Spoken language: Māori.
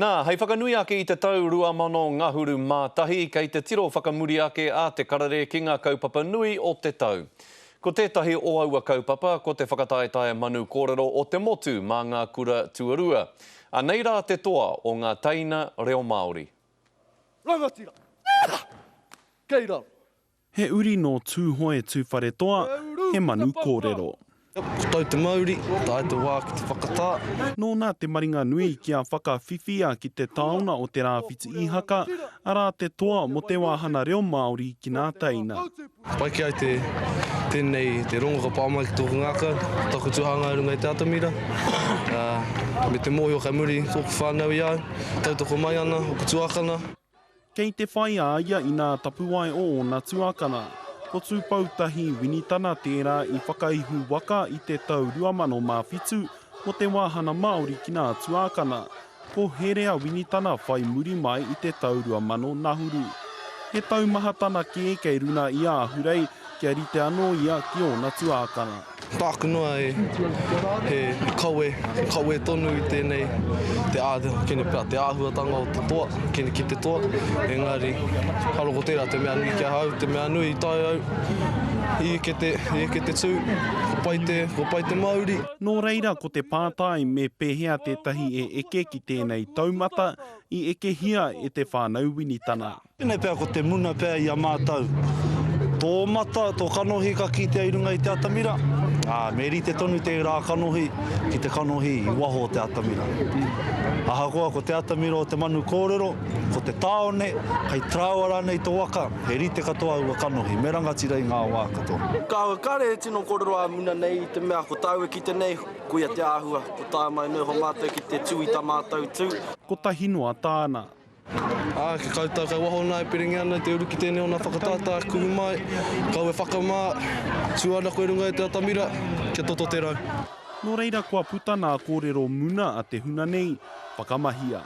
Nā, hei whakanui ake I te tau rua mano ngahuru mātahi kei te tiro whakamuri ake a te karare ki ngā kaupapa nui o te tau. Ko tētahi o aua kaupapa, ko te whakataetae manu kōrero o te motu mā ngā kura tuarua. A nei rā te toa o ngā taina reo Māori. Rangatira! Kei rau! He uri no tūhoe tūwhare toa, he manu kōrero. Tau te Māori, tae te wā ki te whakatā. Nō nā te maringa nui kia whakawhiwhia ki te taona o te rāwhiti I haka, arā te toa mo te wāhana reo Māori ki nā taina. Pai ki ai tēnei te rongo ka pāmai ki tōku ngāka, taku tuhanga runga I te atamira. Me te mōhio kai muri, tōku whānau I au, tau toko mai ana, o ku tuakana. Kei te whai āia I nā tapuai o ngā tuakana, ko tūpautahi winitana tērā I whakaihu waka I te tau 2007 mo te wāhana Māori ki nā tuakana, ko herea winitana whai muri mai I te tau 2000 nahuru. He taumahatana kei runa I āhurei kia rite anō ia ki o nā tuakana. Tāku noa he kaue tonu I tēnei kene pēr te āhuatanga o te toa, kene ki te toa. Engari, haro ko tērā te mea nui kia hau, te mea nui I tai au. I ke te tū, ko pai te Māori. Nō reira ko te pātai me pēhea tētahi e eke ki tēnei taumata I eke hia e te whānau winitana. Tēnei pēr ko te muna pēr I a mātau. Tō mata, tō kanohi ka kitea I runga I te atamira. Me rite tonu te rā kanohi ki te kanohi I waho o te atamira. Ahakoa ko te atamira o te manu kōrero, ko te tāone, hei trauara nei tō waka, he rite katoa ua kanohi, me rangatira I ngā wā katoa. Kāua kare tino kōrero a muna nei te mea ko tāua ki te nei, kuia te āhua, ko tā mai nei ho mātou ki te tū I tā mātou tū. Ko tahinoa tāna. Ke kautau kai waho nai piringi ana, te uruki tēnei o nā whakatātā, kuhi mai, kau e whakamā, tuara koe runga I te atamira, kia toto te rau. Nō reira kua puta nā kōrero muna a te huna nei, whakamahia.